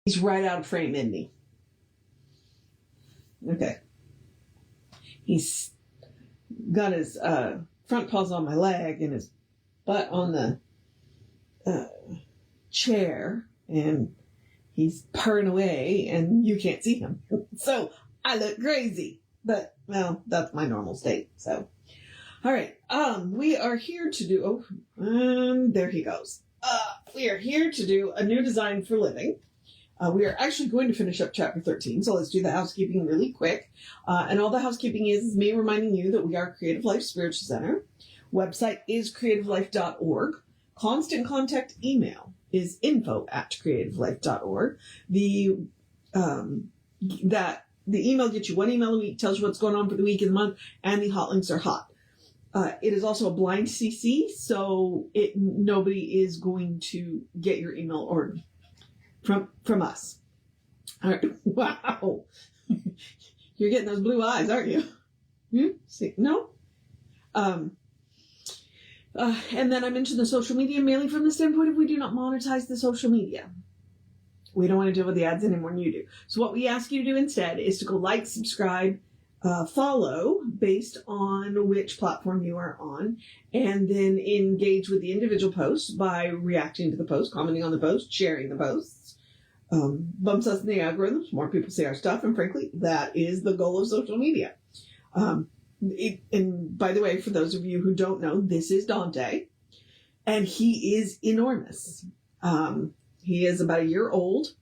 He's right out of frame, isn't he? Okay. He's got his front paws on my leg and his butt on the chair, and he's purring away, and you can't see him. So I look crazy, but, well, that's my normal state. So, all right. We are here to do, there he goes. We are here to do a new design for living. We are actually going to finish up chapter 13, so let's do the housekeeping really quick. And all the housekeeping is me reminding you that we are Creative Life Spiritual Center. Website is creativelife.org. Constant contact email is info@creativelife.org. The email gets you one email a week, tells you what's going on for the week and the month, and the hot links are hot. It is also a blind CC, so nobody is going to get your email or from us. All right. Wow. You're getting those blue eyes, aren't you? See, no? And then I mentioned the social media mainly from the standpoint of we do not monetize the social media. We don't want to deal with the ads any more than you do. So what we ask you to do instead is to go like, subscribe, follow based on which platform you are on, and then engage with the individual posts by reacting to the post, commenting on the post, sharing the posts. Bumps us in the algorithms. More people see our stuff, and frankly, that is the goal of social media. And by the way, for those of you who don't know, this is Dante, and he is enormous. He is about a year old.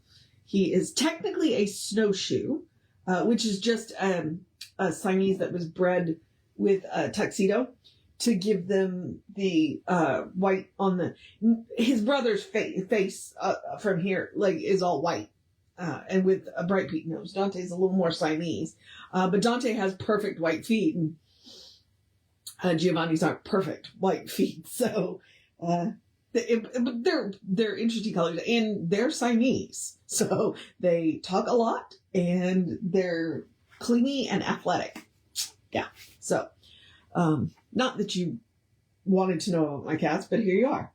He is technically a snowshoe, which is just a Siamese that was bred with a tuxedo to give them the white on his brother's face from here, like, is all white. And with a bright pink nose. Dante's a little more Siamese. But Dante has perfect white feet, and Giovanni's aren't perfect white feet. So, but they're interesting colors, and they're Siamese. So they talk a lot, and they're clingy and athletic. Yeah. So, not that you wanted to know about my cats, but here you are.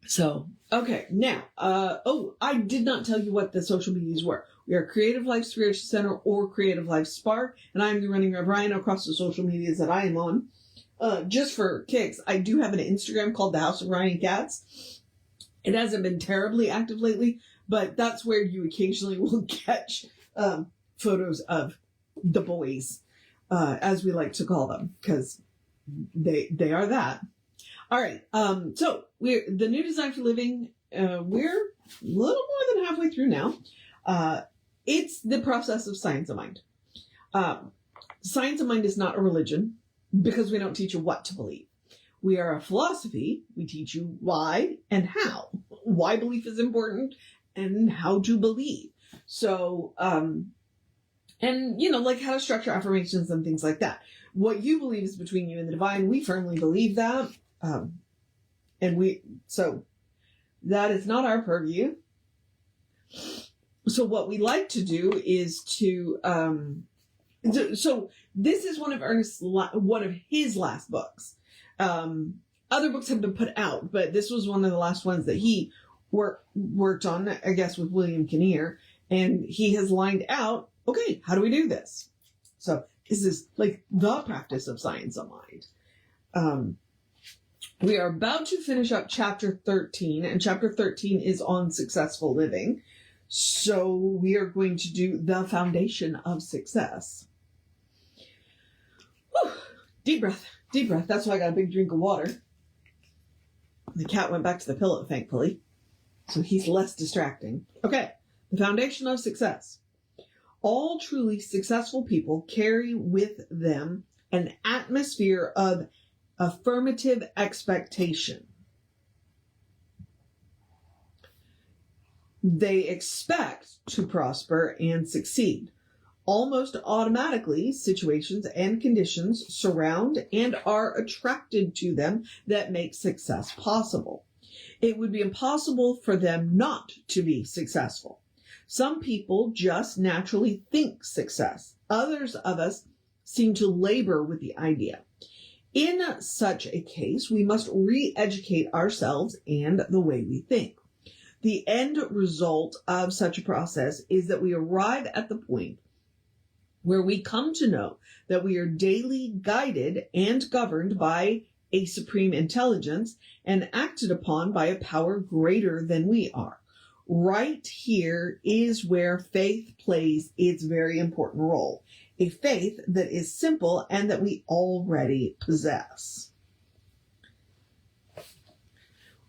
So, okay, now, I did not tell you what the social medias were. We are Creative Life Spiritual Center or Creative Life Spark, and I am the running Rev Ryan across the social medias that I am on. Just for kicks, I do have an Instagram called The House of Ryan Cats. It hasn't been terribly active lately, but that's where you occasionally will catch photos of the boys, as we like to call them, because they are that. All right. So the new design for living, we're a little more than halfway through now. It's the process of science of mind. Science of mind is not a religion because we don't teach you what to believe. We are a philosophy. We teach you why and how. Why belief is important and how to believe. So, and like how to structure affirmations and things like that. What you believe is between you and the divine. We firmly believe that. So that is not our purview. So what we like to do is so this is one of his last books. Other books have been put out, but this was one of the last ones that he worked on, I guess, with William Kinnear, and he has lined out, okay, how do we do this? So this is like the practice of science of mind. We are about to finish up chapter 13, and chapter 13 is on successful living. So we are going to do the foundation of success. Whew. Deep breath, deep breath. That's why I got a big drink of water. The cat went back to the pillow, thankfully. So he's less distracting. Okay, the foundation of success. All truly successful people carry with them an atmosphere of affirmative expectation. They expect to prosper and succeed. Almost automatically, situations and conditions surround and are attracted to them that make success possible. It would be impossible for them not to be successful. Some people just naturally think success. Others of us seem to labor with the idea. In such a case, we must re-educate ourselves and the way we think. The end result of such a process is that we arrive at the point where we come to know that we are daily guided and governed by a supreme intelligence and acted upon by a power greater than we are. Right here is where faith plays its very important role. A faith that is simple and that we already possess.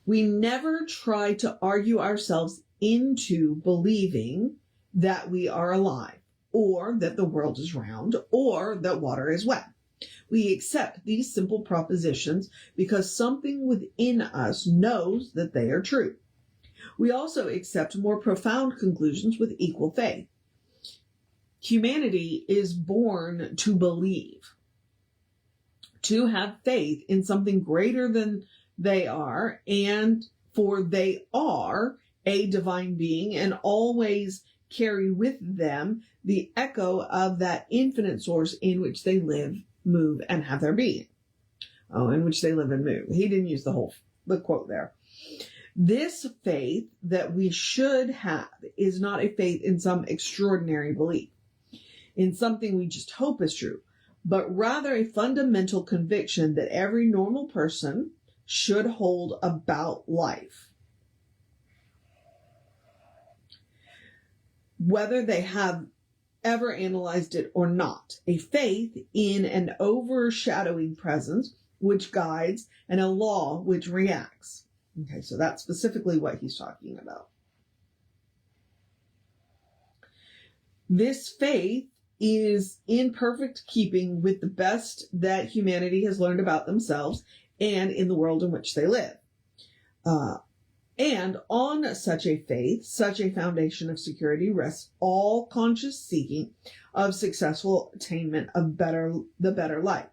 We never try to argue ourselves into believing that we are alive, or that the world is round, or that water is wet. We accept these simple propositions because something within us knows that they are true. We also accept more profound conclusions with equal faith. Humanity is born to believe, to have faith in something greater than they are, and for they are a divine being and always carry with them the echo of that infinite source in which they live, move, and have their being. In which they live and move. He didn't use the quote there. This faith that we should have is not a faith in some extraordinary belief, in something we just hope is true, but rather a fundamental conviction that every normal person should hold about life, whether they have ever analyzed it or not. A faith in an overshadowing presence which guides and a law which reacts. Okay, so that's specifically what he's talking about. This faith is in perfect keeping with the best that humanity has learned about themselves and in the world in which they live. And on such a faith, such a foundation of security rests all conscious seeking of successful attainment of the better life.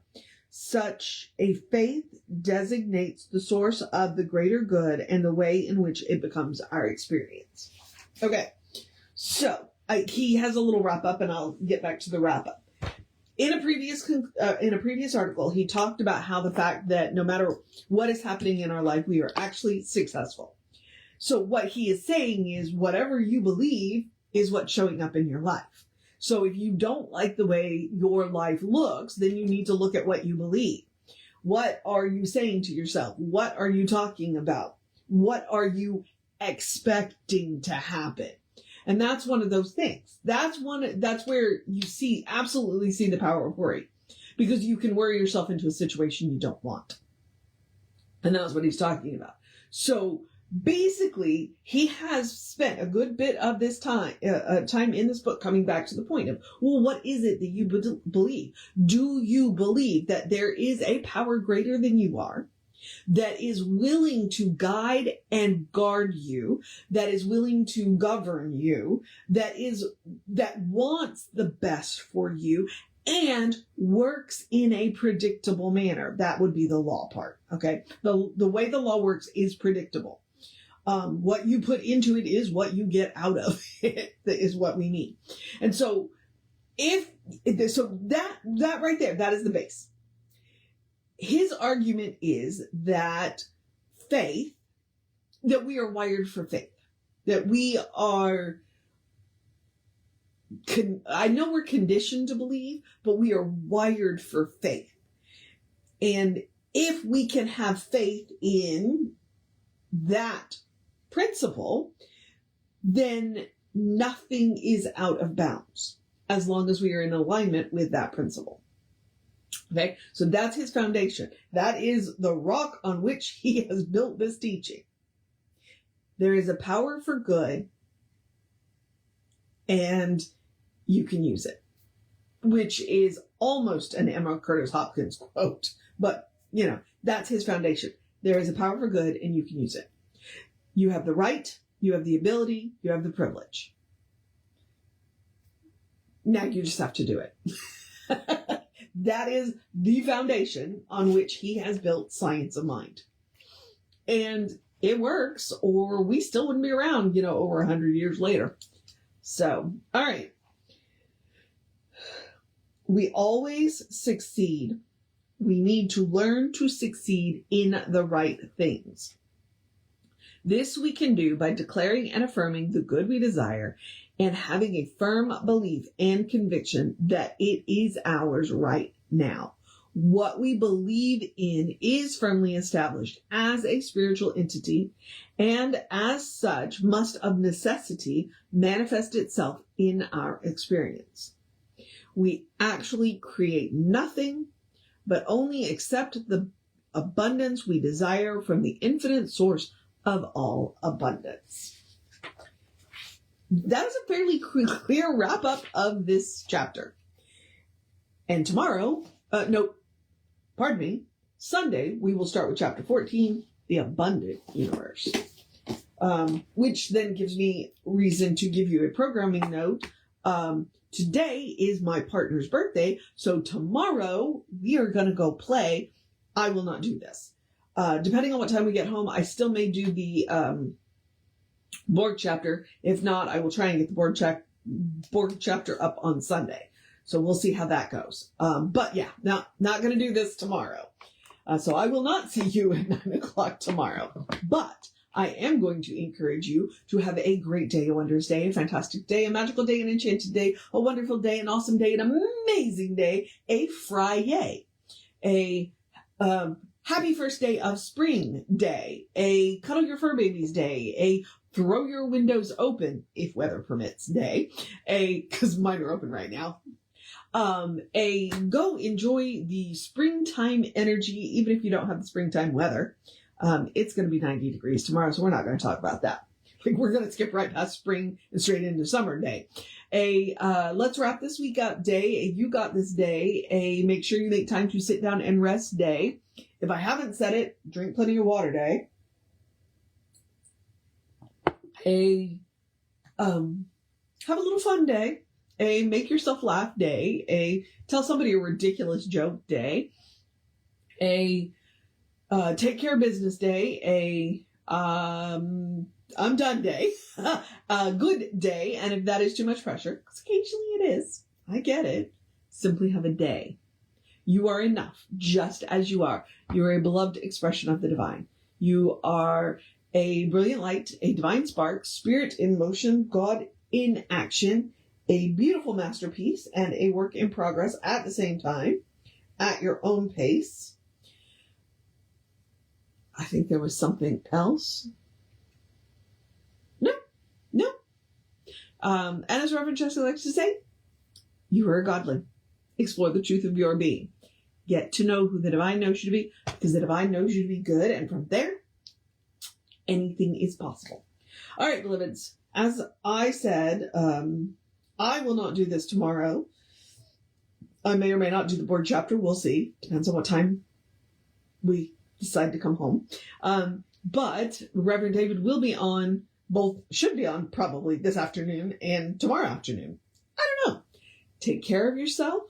Such a faith designates the source of the greater good and the way in which it becomes our experience. Okay, so he has a little wrap up, and I'll get back to the wrap up. In a previous article, he talked about how the fact that no matter what is happening in our life, we are actually successful. So what he is saying is whatever you believe is what's showing up in your life. So if you don't like the way your life looks, then you need to look at what you believe. What are you saying to yourself? What are you talking about? What are you expecting to happen? And that's one of those things. That's where you absolutely see the power of worry, because you can worry yourself into a situation you don't want. And that's what he's talking about. So basically, he has spent a good bit of this time in this book coming back to the point of, well, what is it that you believe? Do you believe that there is a power greater than you are, that is willing to guide and guard you, that is willing to govern you, that wants the best for you, and works in a predictable manner? That would be the law part, okay? The way the law works is predictable. What you put into it is what you get out of it. That is what we need. And so that right there, that is the base. His argument is that faith, that we are wired for faith, that we are, I know we're conditioned to believe, but we are wired for faith. And if we can have faith in that principle, then nothing is out of bounds as long as we are in alignment with that principle. Okay, so that's his foundation. That is the rock on which he has built this teaching. There is a power for good, and you can use it, which is almost an Emma Curtis Hopkins quote, but that's his foundation. There is a power for good, and you can use it. You have the right, you have the ability, you have the privilege. Now you just have to do it. That is the foundation on which he has built Science of Mind. And it works, or we still wouldn't be around, over 100 years later. So, all right. We always succeed. We need to learn to succeed in the right things. This we can do by declaring and affirming the good we desire and having a firm belief and conviction that it is ours right now. What we believe in is firmly established as a spiritual entity and as such must of necessity manifest itself in our experience. We actually create nothing, but only accept the abundance we desire from the infinite source of all abundance. That is a fairly clear wrap up of this chapter. And tomorrow, Sunday, we will start with chapter 14, the abundant universe, which then gives me reason to give you a programming note. Today is my partner's birthday, so tomorrow we are going to go play I Will Not Do This. Depending on what time we get home, I still may do the board chapter. If not, I will try and get the board chapter up on Sunday. So we'll see how that goes. But yeah, not going to do this tomorrow. So I will not see you at 9 o'clock tomorrow. But I am going to encourage you to have a great day, a wondrous day, a fantastic day, a magical day, an enchanted day, a wonderful day, an awesome day, an amazing day, a Friday, a happy first day of spring day, a cuddle your fur babies day, a throw your windows open, if weather permits day, because mine are open right now, a go enjoy the springtime energy, even if you don't have the springtime weather. It's going to be 90 degrees tomorrow, so we're not going to talk about that. We're going to skip right past spring and straight into summer day. Let's wrap this week up day, a you got this day, make sure you make time to sit down and rest day. If I haven't said it, drink plenty of water day. Have a little fun day. Make yourself laugh day. Tell somebody a ridiculous joke day. Take care of business day. I'm done day. A good day. And if that is too much pressure, because occasionally it is, I get it, simply have a day. You are enough, just as you are. You are a beloved expression of the divine. You are a brilliant light, a divine spark, spirit in motion, God in action, a beautiful masterpiece, and a work in progress at the same time, at your own pace. I think there was something else. No. And as Reverend Jesse likes to say, you are a godling. Explore the truth of your being. Get to know who the divine knows you to be, because the divine knows you to be good, and from there, anything is possible. All right, beloveds. As I said, I will not do this tomorrow. I may or may not do the board chapter. We'll see. Depends on what time we decide to come home. But Reverend David will be on, should be on probably this afternoon and tomorrow afternoon. I don't know. Take care of yourself.